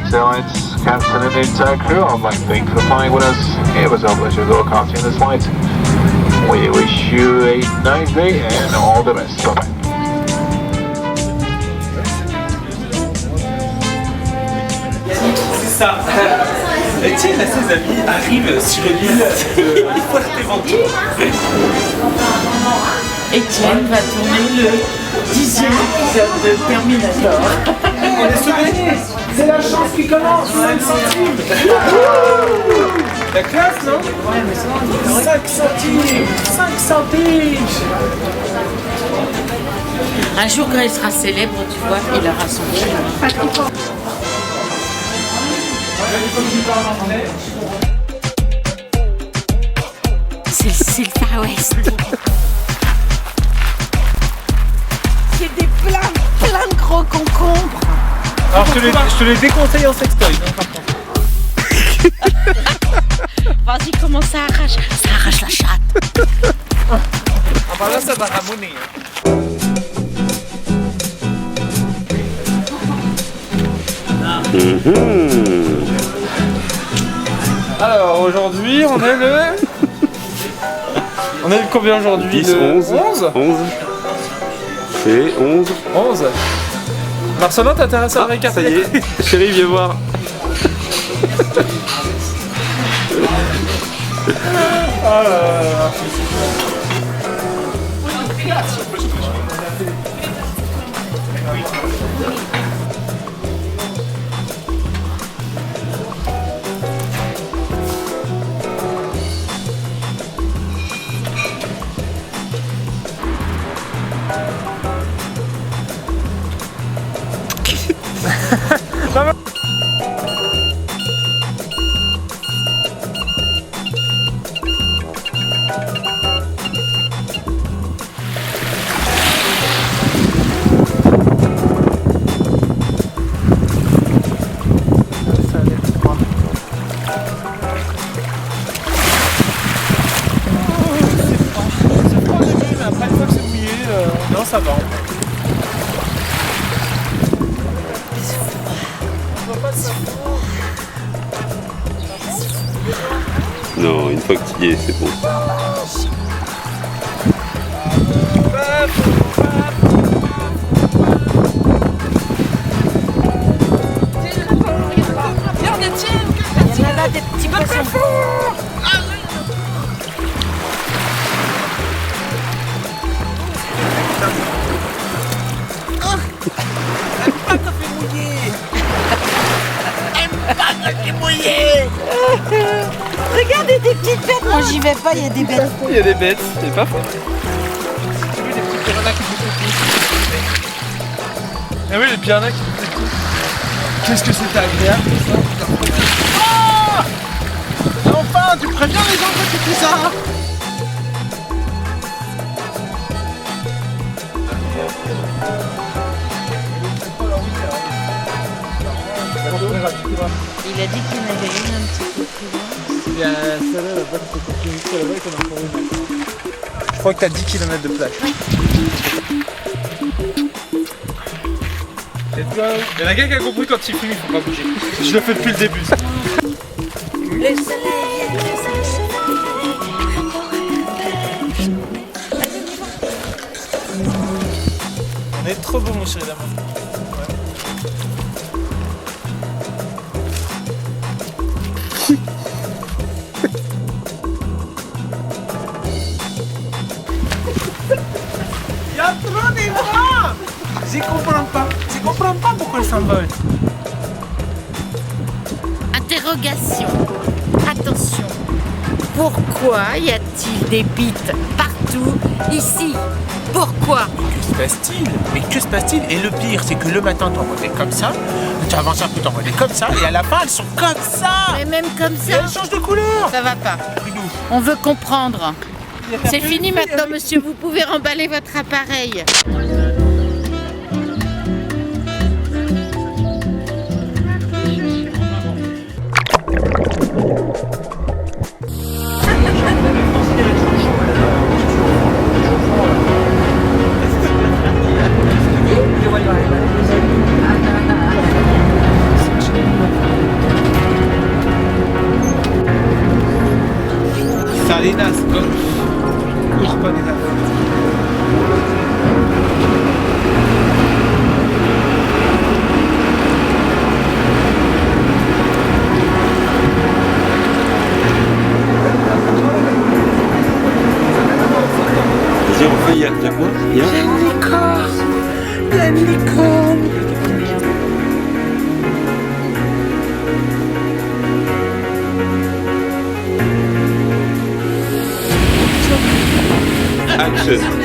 Thanks Airlines, Captain and the entire crew. I'd like to thank you for flying with us. It was our pleasure to accompany this flight. We wish you a nice day and all the best. Bye-bye. C'est ça. Etienne et ses amis arrivent sur l'île de Fuerteventura. Etienne va tourner le 10e épisode de Terminator. On est sauvés. C'est la chance qui commence, 5 centimes. La classe, non? Ouais, mais ça, 5 centimes. 5 centimes. Un jour, quand il sera célèbre, tu vois, il aura son film. C'est le Far West. C'est des plein de gros concombres. Alors je te les déconseille en sextoy. Vas-y, comment ça arrache? Ça arrache la chatte. Ah bah là ça va ramoner. Alors aujourd'hui on est le... On est le combien aujourd'hui? 10, 11. 11. C'est 11. 11. Marcelin, t'intéresse à récapter? Ça y est, chérie, viens voir. Oh là là. Non, ça va. Non, une fois que tu y es, c'est bon. Il y en a des petits poissons. Regardez des petites bêtes, moi j'y vais pas, il y a des bêtes. Il y a des bêtes, c'est pas faux. J'ai vu des petits piranhas qui bouffent tout. Ah oui, les piranhas qui bouffent tout. Qu'est-ce que c'était agréable ça. Oh, enfin, tu préviens les gens quand tu fais ça. Il a dit qu'il y en avait une un petit peu plus loin. Il y a celle-là là-bas qui peut continuer jusqu'à là-bas et qu'on a encore une. Je crois que t'as 10 km de plage. Let's go. Il y en a quelqu'un qui a compris quand il fume, il faut pas bouger. Je le fais depuis le début ça. Le soleil, On est trop beau mon chéri d'amour. Il y a trop des bras. Je comprends pas pourquoi ils s'envolent. Interrogation. Attention. Pourquoi y a-t-il des bites partout ici? Pourquoi? Que se passe-t-il? Mais que se passe-t-il? Et le pire, c'est que le matin, t'envoies comme ça, tu avances un peu, t'envoies comme ça, et à la fin, elles sont comme ça! Mais même comme Et ça, elles changent de couleur! ça va pas. Bridou. On veut comprendre. C'est fini maintenant, monsieur. Vous pouvez remballer votre appareil. prochaine.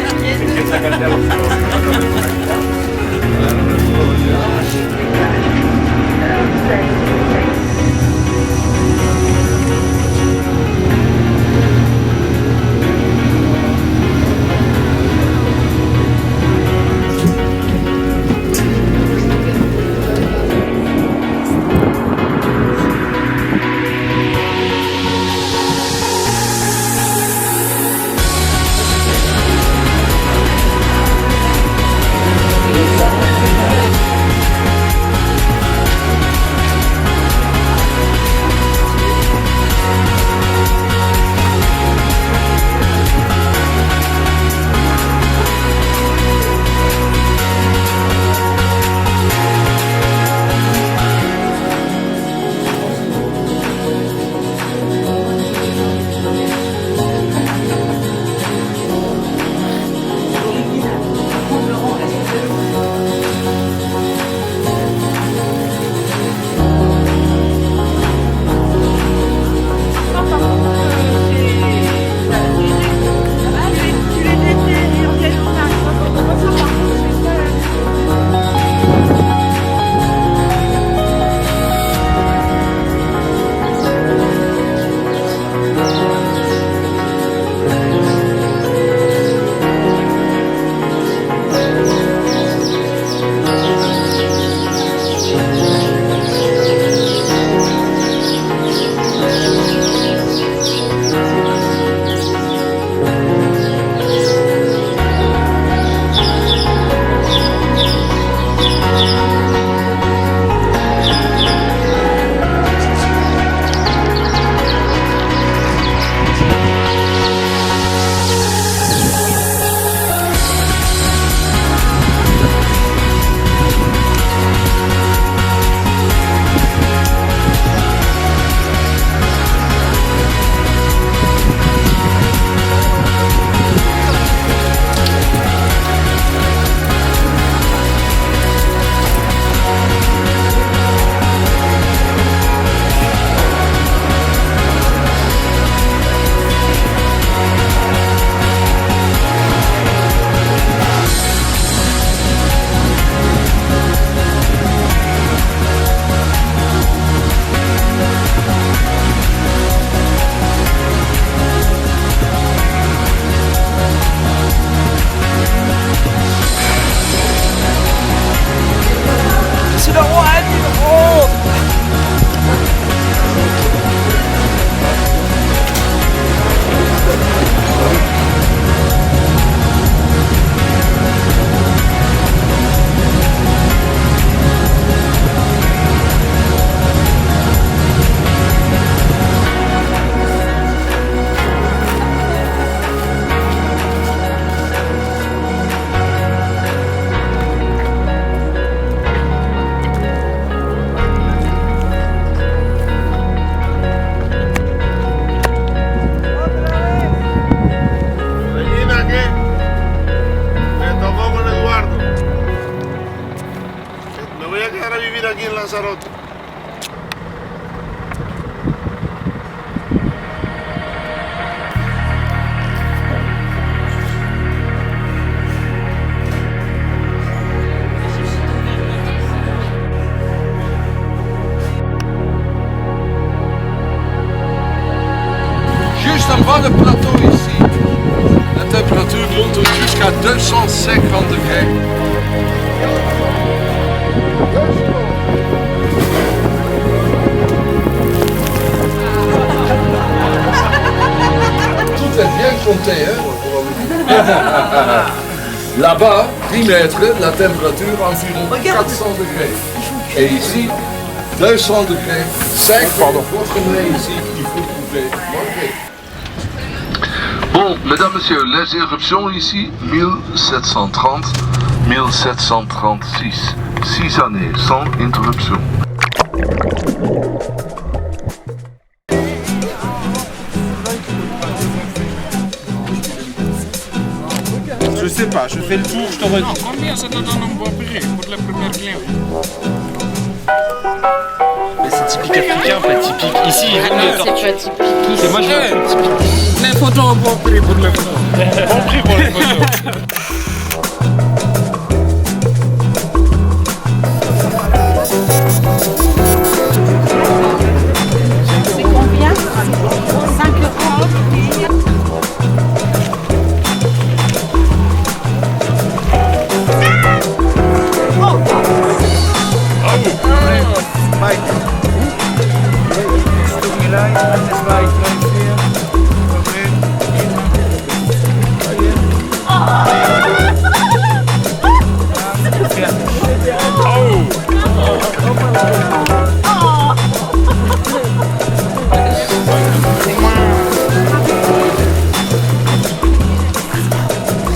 Lanzarote. Juste en bas du plateau ici, la température monte jusqu'à 250 degrés. Tout est bien compté, hein? Là-bas, 10 mètres, la température environ 400 degrés. Et ici, 200 degrés. 5 votre nez ici qu'il faut trouver. Bon, mesdames, messieurs, les éruptions ici, 1730, 1736. 6 années sans interruption. Je sais pas, je fais le tour, je te redis. Combien ça te donne un bon prix pour la première clé? Mais c'est typique africain, pas typique. Ici, Ah non, c'est pas typique. C'est moi je veux un truc typique. Les photos, bon prix pour les photos. Bon prix pour les photos. C'est combien 5 euros.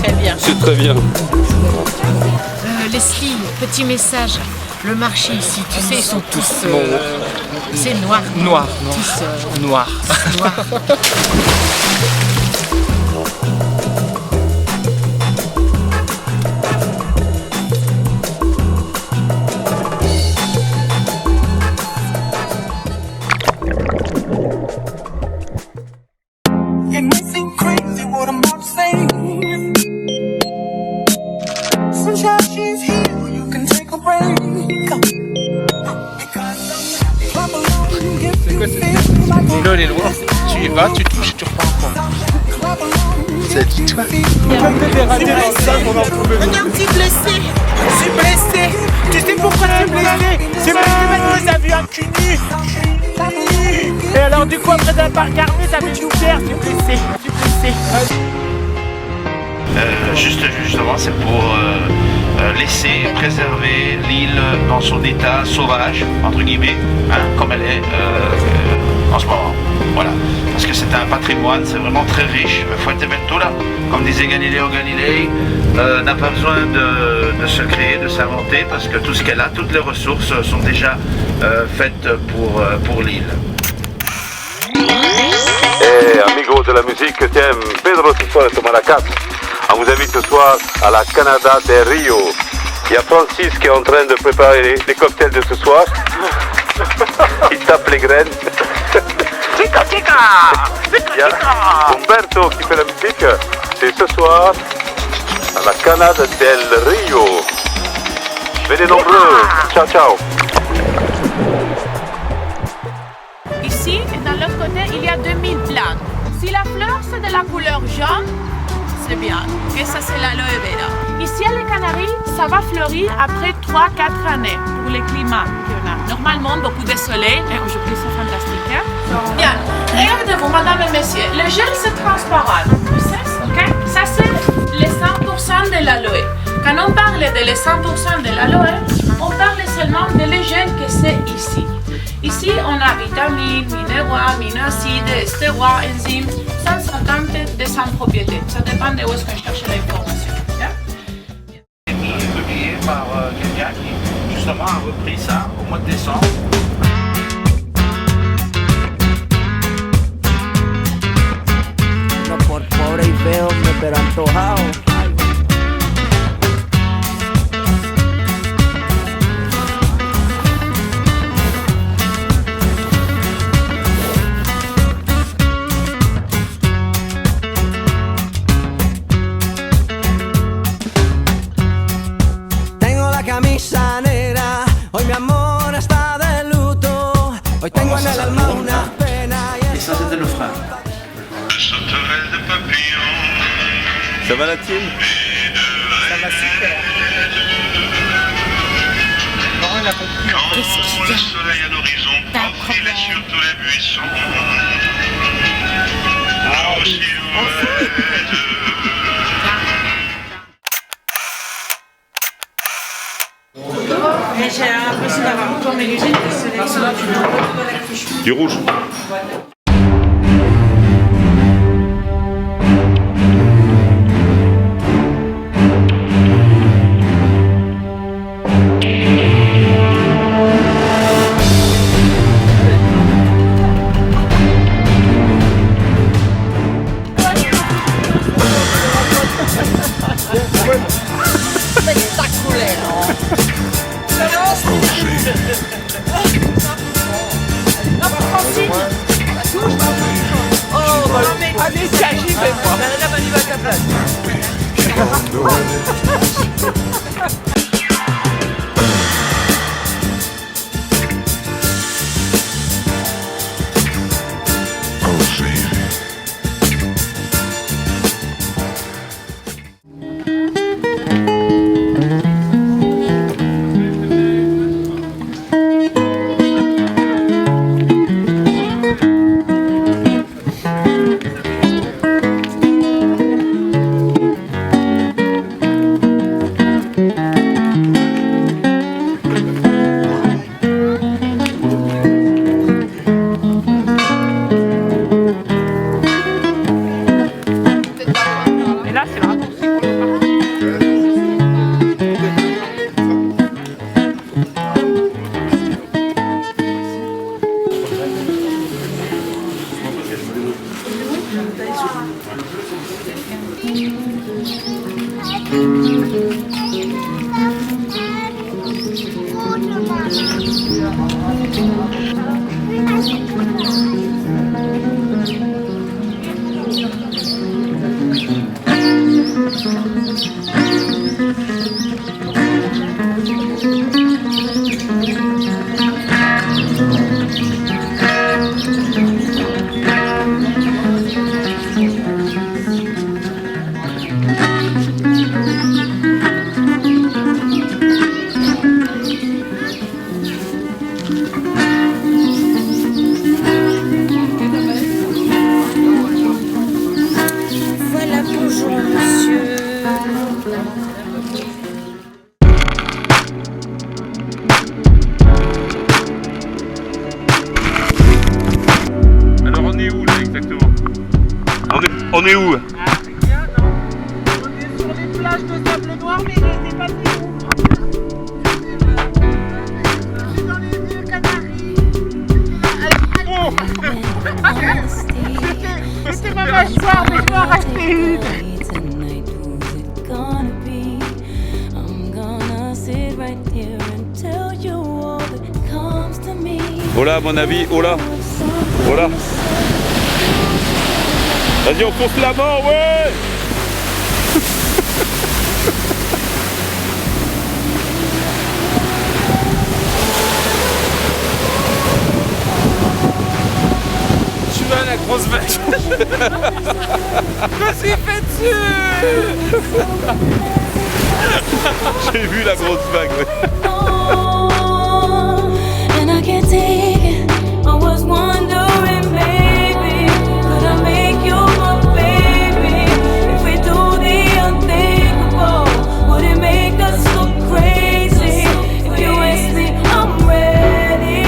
Très bien. C'est très bien. Leslie, petit message. Le marché ici, tu sais, ils sont tous... c'est noir. Noir, Tous noir. noirs. It may seem crazy what I'm about to say. Sunshine, she's here, you can take a break. Because I'm clap along if you feel like a L'eau, elle est loin. Tu y vas, tu touches, tu repars encore. clap along. Ça dit toi. Regarde, petit blessé. Je suis blessé. Tu sais pourquoi tu es blessé? C'est parce que Manuel a vu un cul nu. Et alors du coup après d'avoir regardé, ça fait tout faire. Tu es blessé. Tu es blessé. Justement, c'est pour laisser préserver l'île dans son état sauvage, entre guillemets, hein, comme elle est en ce moment. Voilà. Parce que c'est un patrimoine, c'est vraiment très riche. Fuerteventura, comme disait Galileo Galilei, n'a pas besoin de se créer, de s'inventer, parce que tout ce qu'elle a, toutes les ressources sont déjà faites pour l'île. Et amigos de la musique, tiens, Pedro Tissot et Maracas. On vous invite ce soir à la Canada de Rio. Il y a Francis qui est en train de préparer les cocktails de ce soir. Il tape les graines. Il y a Umberto qui fait la musique. C'est ce soir à la Canada del Rio. Venez nombreux. Ciao, ciao. Ici, dans l'autre côté, il y a 2000 plantes. Si la fleur, c'est de la couleur jaune, c'est bien. Et ça, c'est l'aloe vera. Ici, à les Canaries, ça va fleurir après 3-4 années pour le climat qu'on a. Normalement, beaucoup de soleil. Et aujourd'hui, c'est fantastique. Hein? Bien. Regardez-vous, madame et messieurs. Le gel, c'est transparent. Okay? Ça, c'est les 100% de l'aloe. Quand on parle de les 100% de l'aloe, on parle seulement de les gels que c'est ici. Ici, on a vitamines, minéraux, aminoacides, stéroïdes, enzymes, 150 de 100 propriétés. Ça dépend de où est-ce qu'on cherche l'information. Publié par quelqu'un qui justement a repris ça au mois de décembre. No por pobre y feo, pero antojado. Tengo la camisa negra, hoy mi amor está de luto. Hoy tengo en el alma una pena. Et ça, c'était le frein. Ça va la team? Ça va super. Laurent, il a compris. Qu'est-ce qu'il y a? Le soleil à l'horizon, profilé sur tous les buissons. Nos silhouettes. Mais j'ai l'impression d'avoir encore mes lunettes de soleil. Du rouge. Francine, On est où? On est sur les plages de Sable Noir, mais il n'est pas de nous. On est dans les îles Canaries. C'était ma mâchoire, mais je dois en racheter une. Hola mon ami, hola. Hola. Vas-y, on fonce la mort, ouais. Tu vas à la grosse vague. Je me suis fait dessus. J'ai vu la grosse vague, ouais. And I can't take it. I was wondering, baby, could I make you my baby? If we do the unthinkable, would it make us look crazy? If you ask me, I'm ready.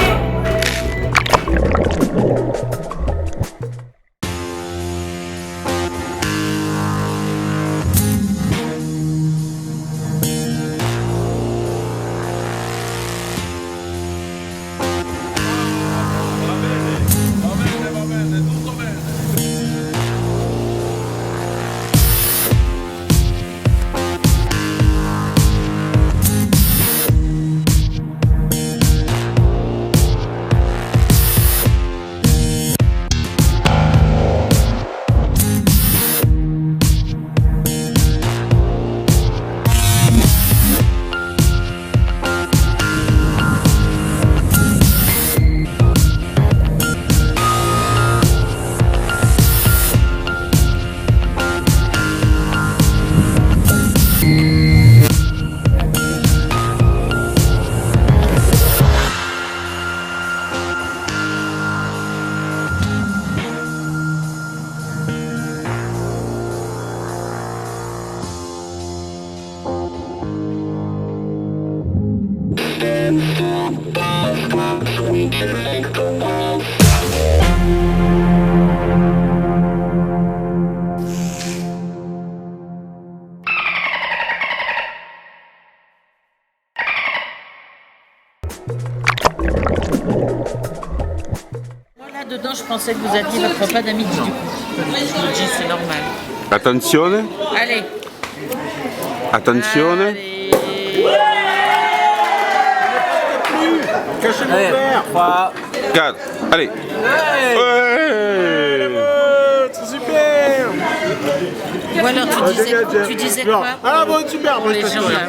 Dedans, je pensais que vous aviez votre repas d'amitié du coup. Je me dis, c'est normal. Attenzione. Allez. Attenzione. Allez. Cachez mon verre. 3, 4. Allez. Ouais. Ouais. C'est super. Ou alors tu disais quoi Ah bon, super, moi je les te gens dis. là.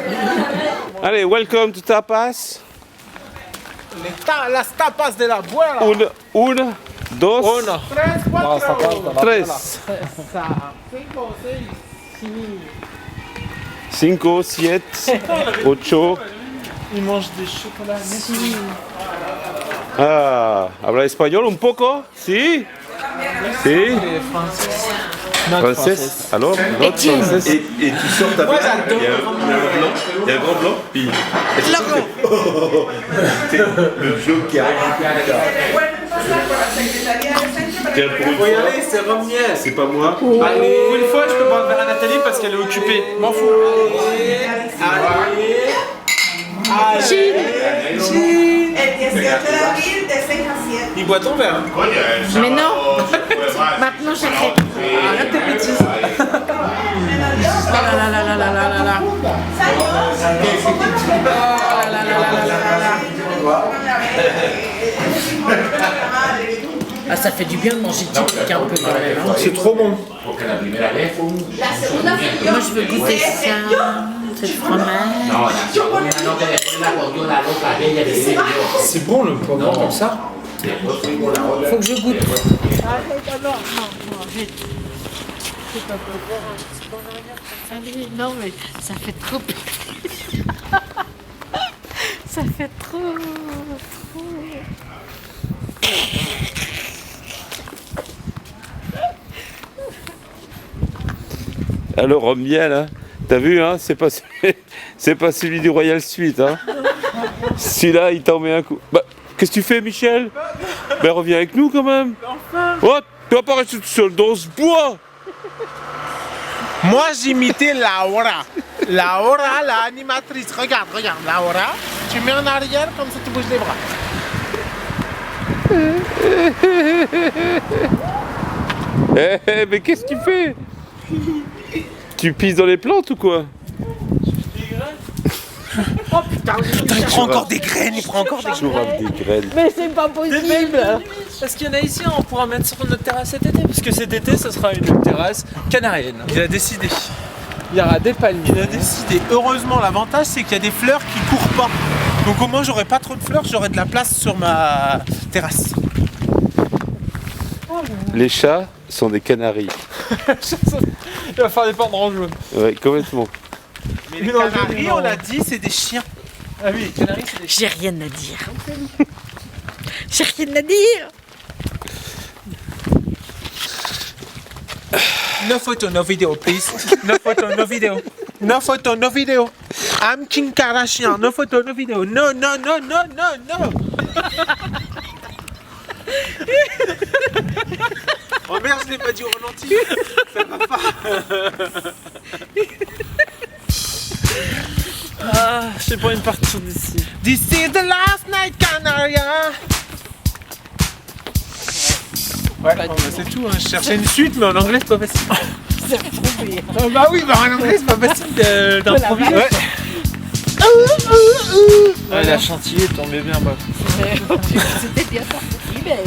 Allez, welcome to Tapas. Las tapas de la buena. Uno, dos, Uno. Tres, cuatro. tres. 5, 7, 8. Il mange des chocolats. Merci. Ah, ¿habla español un poco? ¿Sí? ¿Sí? Français. Alors, l'autre français. Et tu sors ta blague, il y a un blanc, il y a un grand blanc, puis... C'est le joker. Tiens, pour une Faut y fois, aller, c'est Rome miel. c'est pas moi. Allez, pour une fois, je peux pas faire à Nathalie parce qu'elle est occupée. M'en fous. Allez. El 18 d'avril de 5 à 7. Il boit ton verre. Mais non. Maintenant j'arrête. Arrête tes bêtises. Ah là là là là là là là là. Ah là là là là là là. Ah, ça fait du bien de manger typique un peu quand même. Hein. C'est trop bon. Moi je veux goûter ça. C'est le fromage. C'est bon le poivron comme ça. Faut que je goûte. Allez, non mais ça fait trop. Ça fait trop. Alors, Rome miel, hein. T'as vu, hein, c'est pas celui du Royal Suite, hein. Celui-là, il t'en met un coup. Bah, qu'est-ce que tu fais, Michel? Ben, reviens avec nous, quand même. Oh, tu vas pas rester tout seul dans ce bois. Moi j'imitais Laura. Laura, la animatrice. Regarde, Laura. Tu mets en arrière comme ça tu bouges les bras. Eh, mais qu'est-ce que tu fais? Tu pisses dans les plantes ou quoi? Oh putain, il prend encore des graines, Des graines. Mais c'est pas possible. Parce qu'il y en a ici, on pourra mettre sur notre terrasse cet été. Parce que cet été, ce sera une terrasse canarienne. Il a décidé. Il y aura des palmiers. Il a décidé. Heureusement, l'avantage c'est qu'il y a des fleurs qui courent pas. Donc au moins j'aurai pas trop de fleurs, j'aurai de la place sur ma terrasse. Les chats sont des canaris. Il va faire des pendres en jaune. Ouais, complètement. Mais les canaris, on l'a dit, c'est des chiens. Ah oui, les canaris, c'est des J'ai rien à dire. J'ai rien à dire. No photo, no video, please. No photo, no video. No photo, no video. I'm Kim Kardashian. No photo, no video. No, no, no, no, no, no. Oh merde, je l'ai pas dit au ralenti. Ça va pas. Ah, je sais pas une partie d'ici. This is the last night, Canaria. Ouais, c'est tout. Hein. Je cherchais une suite, mais en anglais, c'est pas facile. Bah oui, bah en anglais, c'est pas facile d'improviser. Ouais. Ouais, la chantilly est tombée bien bas. C'était bien parti, mais...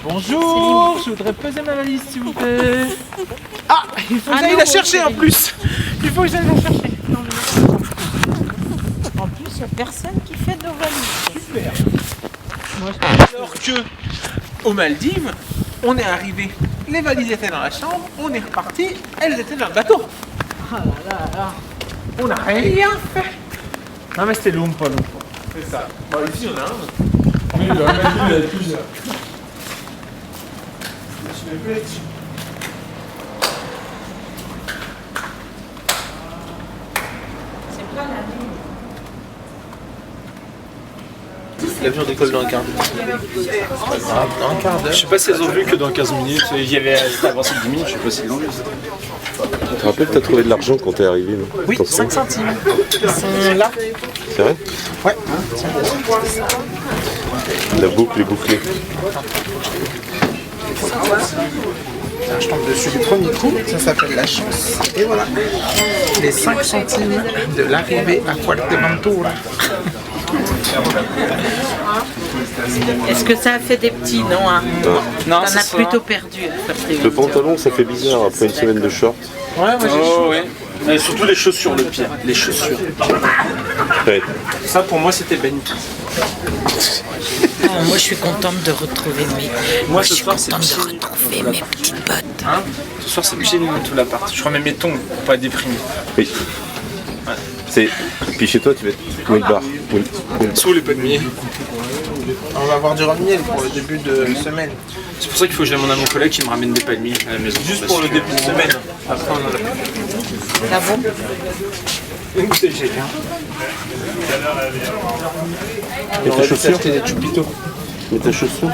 Bonjour, je voudrais peser ma valise, s'il vous plaît. Ah, il faut que j'aille la chercher en plus. Il faut que j'aille la chercher. En plus, il n'y a personne qui fait nos valises. Super. Alors que, aux Maldives, on est arrivé, les valises étaient dans la chambre, on est reparti, elles étaient dans le bateau. Ah là là là. On n'a rien fait. Non mais c'était Lumpa. C'est ça. Bon, ici, on a un. Oui, il y a plusieurs. L'avion décolle dans un quart d'heure. Dans un quart d'heure. Je sais pas si elles ont vu que dans 15 minutes. Il y avait avancé de 10 minutes, je sais pas si ils l'ont vu. Tu te rappelles, t'as trouvé de l'argent quand t'es arrivé, non? Oui, 5 centimes. Ils sont là. C'est vrai? Ouais. La boucle est bouclée. Je tombe dessus du premier coup, ça s'appelle la chance. Et voilà. Les 5 centimes de l'arrivée à Fuerteventura. Est-ce que ça a fait des petits, non hein? Non, T'en ce as soir. plutôt perdu à faire tes Le pantalon, ça fait bizarre après une semaine de short. Ouais, moi j'ai Oh, ouais. Et surtout les chaussures, le pire. Les chaussures. Ouais. Ça pour moi c'était Ben. Oh, moi je suis contente de retrouver mes. Moi je ce suis soir c'est contente pieds de nus. retrouver mes petites bottes. Hein? Ce soir c'est pieds nus tout l'appart. Je remets mes tongs pour pas être déprimé. Oui. C'est... Puis chez toi, tu vas être Will Bar. Sous les palmiers. On va avoir du ramiel pour le début de semaine. C'est pour ça qu'il faut que je demande à mon collègue qui me ramène des palmiers à la maison. Juste pour le début de semaine. Après on en a plus. Ah bon? Écoutez, j'ai bien. Et ta chaussure? Des chupitos. Et ta chaussure?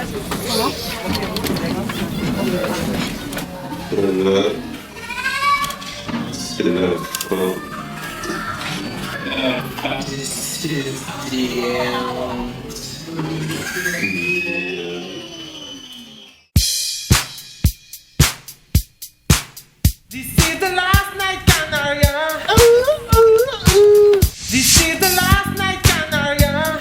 C'est la fin. This is the last night, Canaria. Ooh, ooh, ooh. This is the last night, Canaria.